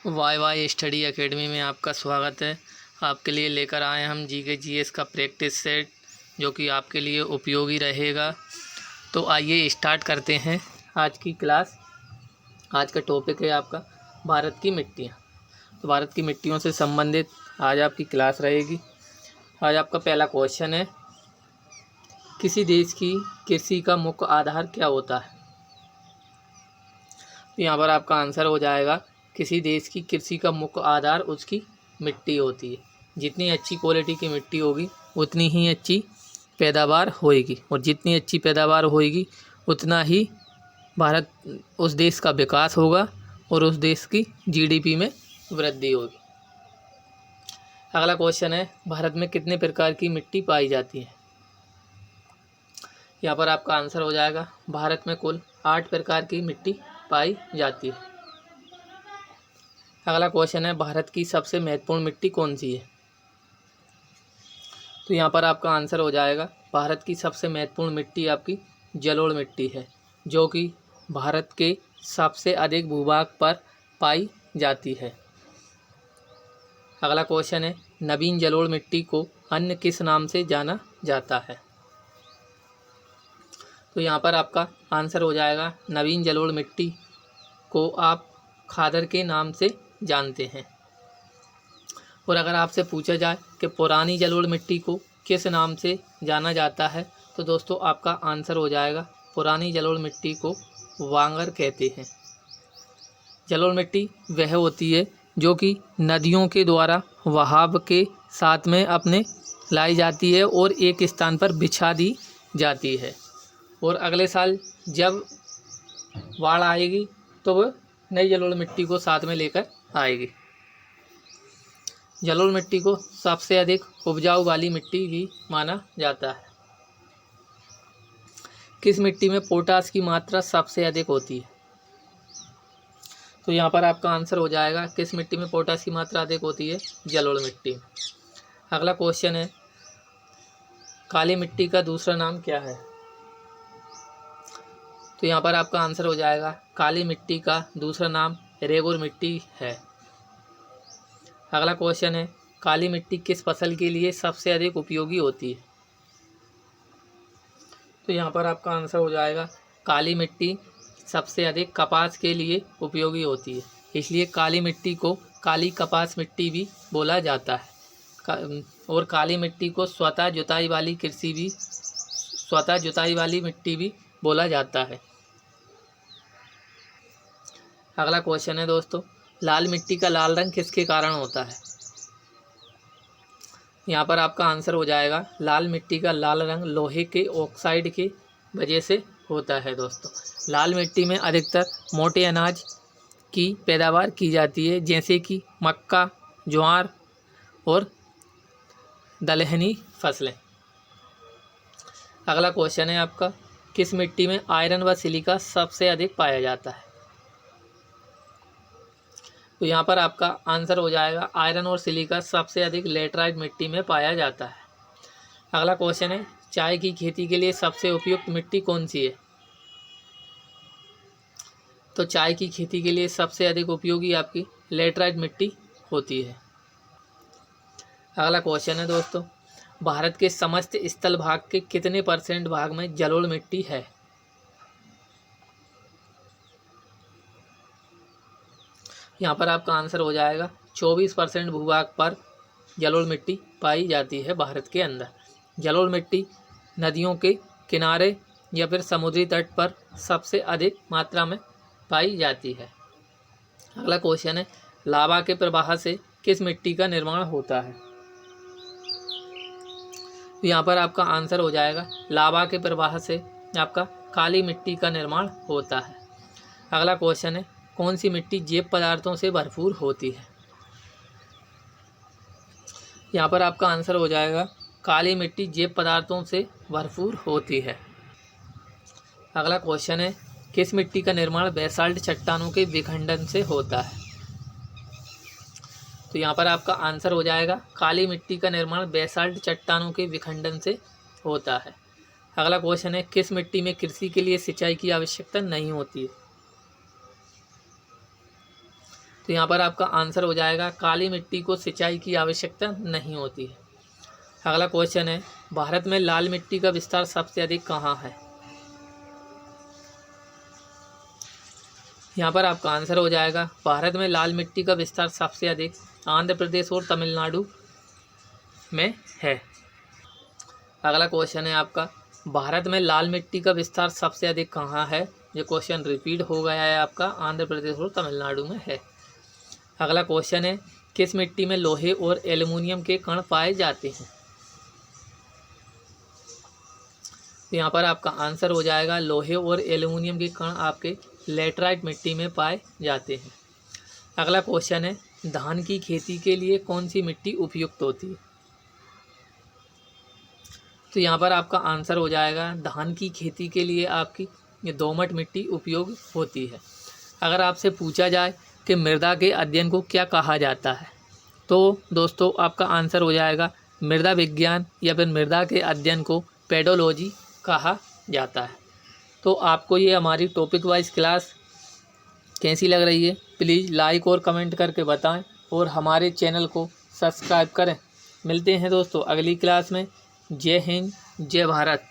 Y Y study academy में आपका स्वागत है। आपके लिए लेकर आए हम जीके जीएस का प्रैक्टिस सेट जो कि आपके लिए उपयोगी रहेगा। तो आइए स्टार्ट करते हैं आज की क्लास। आज का टॉपिक है आपका भारत की मिट्टियाँ। तो भारत की मिट्टियों से संबंधित आज आपकी क्लास रहेगी। आज आपका पहला क्वेश्चन है, किसी देश की कृषि का मुख्य आधार क्या होता है? तो यहाँ पर आपका आंसर हो जाएगा, किसी देश की कृषि का मुख्य आधार उसकी मिट्टी होती है। जितनी अच्छी क्वालिटी की मिट्टी होगी उतनी ही अच्छी पैदावार होएगी, और जितनी अच्छी पैदावार होएगी उतना ही भारत उस देश का विकास होगा और उस देश की जीडीपी में वृद्धि होगी। अगला क्वेश्चन है, भारत में कितने प्रकार की मिट्टी पाई जाती है? यहाँ पर आपका आंसर हो जाएगा, भारत में कुल 8 प्रकार की मिट्टी पाई जाती है। अगला क्वेश्चन है, भारत की सबसे महत्वपूर्ण मिट्टी कौन सी है? तो यहाँ पर आपका आंसर हो जाएगा, भारत की सबसे महत्वपूर्ण मिट्टी आपकी जलोढ़ मिट्टी है, जो कि भारत के सबसे अधिक भूभाग पर पाई जाती है। अगला क्वेश्चन है, नवीन जलोढ़ मिट्टी को अन्य किस नाम से जाना जाता है? तो यहाँ पर आपका आंसर हो जाएगा, नवीन जलोढ़ मिट्टी को आप खादर के नाम से जानते हैं। और अगर आपसे पूछा जाए कि पुरानी जलोढ़ मिट्टी को किस नाम से जाना जाता है, तो दोस्तों आपका आंसर हो जाएगा, पुरानी जलोढ़ मिट्टी को वांगर कहते हैं। जलोढ़ मिट्टी वह होती है जो कि नदियों के द्वारा बहाव के साथ में अपने लाई जाती है और एक स्थान पर बिछा दी जाती है, और अगले साल जब बाढ़ आएगी तो वह नई जलोढ़ मिट्टी को साथ में लेकर आएगी। जलोढ़ मिट्टी को सबसे अधिक उपजाऊ वाली मिट्टी भी माना जाता है। किस मिट्टी में पोटास की मात्रा सबसे अधिक होती है? तो यहाँ पर आपका आंसर हो जाएगा, किस मिट्टी में पोटास की मात्रा अधिक होती है? जलोढ़ मिट्टी में। अगला क्वेश्चन है, काली मिट्टी का दूसरा नाम क्या है? तो यहाँ पर आपका आंसर हो जाएगा, काली मिट्टी का दूसरा नाम रेगुर मिट्टी है। अगला क्वेश्चन है, काली मिट्टी किस फसल के लिए सबसे अधिक उपयोगी होती है? तो यहाँ पर आपका आंसर हो जाएगा, काली मिट्टी सबसे अधिक कपास के लिए उपयोगी होती है, इसलिए काली मिट्टी को काली कपास मिट्टी भी बोला जाता है। और काली मिट्टी को स्वतः जुताई वाली मिट्टी भी बोला जाता है। अगला क्वेश्चन है दोस्तों, लाल मिट्टी का लाल रंग किसके कारण होता है? यहाँ पर आपका आंसर हो जाएगा, लाल मिट्टी का लाल रंग लोहे के ऑक्साइड की वजह से होता है। दोस्तों, लाल मिट्टी में अधिकतर मोटे अनाज की पैदावार की जाती है, जैसे कि मक्का, ज्वार और दलहनी फसलें। अगला क्वेश्चन है आपका, किस मिट्टी में आयरन व सिलिका सबसे अधिक पाया जाता है? तो यहाँ पर आपका आंसर हो जाएगा, आयरन और सिलिका सबसे अधिक लेटराइट मिट्टी में पाया जाता है। अगला क्वेश्चन है, चाय की खेती के लिए सबसे उपयुक्त मिट्टी कौन सी है? तो चाय की खेती के लिए सबसे अधिक उपयोगी आपकी लेटराइट मिट्टी होती है। अगला क्वेश्चन है दोस्तों, भारत के समस्त स्थल भाग के कितने % भाग में जलोढ़ मिट्टी है? यहाँ पर आपका आंसर हो जाएगा, 24% भूभाग पर जलोढ़ मिट्टी पाई जाती है भारत के अंदर। जलोढ़ मिट्टी नदियों के किनारे या फिर समुद्री तट पर सबसे अधिक मात्रा में पाई जाती है। अगला क्वेश्चन है, लावा के प्रवाह से किस मिट्टी का निर्माण होता है? यहाँ पर आपका आंसर हो जाएगा, लावा के प्रवाह से आपका काली मिट्टी का निर्माण होता है। अगला क्वेश्चन है, कौन सी मिट्टी जैव पदार्थों से भरपूर होती है? यहाँ पर आपका आंसर हो जाएगा, काली मिट्टी जैव पदार्थों से भरपूर होती है। अगला क्वेश्चन है, किस मिट्टी का निर्माण बेसाल्ट चट्टानों के विखंडन से होता है? तो यहाँ पर आपका आंसर हो जाएगा, काली मिट्टी का निर्माण बेसाल्ट चट्टानों के विखंडन से होता है। अगला क्वेश्चन है, किस मिट्टी में कृषि के लिए सिंचाई की आवश्यकता नहीं होती है? तो यहाँ पर आपका आंसर हो जाएगा काली मिट्टी को सिंचाई की आवश्यकता नहीं होती है। अगला क्वेश्चन है भारत में लाल मिट्टी का विस्तार सबसे अधिक कहाँ है। यहाँ पर आपका आंसर हो जाएगा भारत में लाल मिट्टी का विस्तार सबसे अधिक आंध्र प्रदेश और तमिलनाडु में है। अगला क्वेश्चन है आपका भारत में लाल मिट्टी का विस्तार सबसे अधिक कहाँ है। ये क्वेश्चन रिपीट हो गया है आपका, आंध्र प्रदेश और तमिलनाडु में है। अगला क्वेश्चन है किस मिट्टी में लोहे और एल्युमिनियम के कण पाए जाते हैं। तो यहाँ पर आपका आंसर हो जाएगा लोहे और एल्युमिनियम के कण आपके लेटराइट मिट्टी में पाए जाते हैं। अगला क्वेश्चन है धान की खेती के लिए कौन सी मिट्टी उपयुक्त होती है। तो यहाँ पर आपका आंसर हो जाएगा धान की खेती के लिए आपकी ये दोमट मिट्टी उपयोग होती है। अगर आपसे पूछा जाए कि मृदा के अध्ययन को क्या कहा जाता है, तो दोस्तों आपका आंसर हो जाएगा मृदा विज्ञान या फिर मृदा के अध्ययन को पेडोलॉजी कहा जाता है। तो आपको ये हमारी टॉपिक वाइज क्लास कैसी लग रही है, प्लीज़ लाइक और कमेंट करके बताएं और हमारे चैनल को सब्सक्राइब करें। मिलते हैं दोस्तों अगली क्लास में। जय हिंद, जय भारत।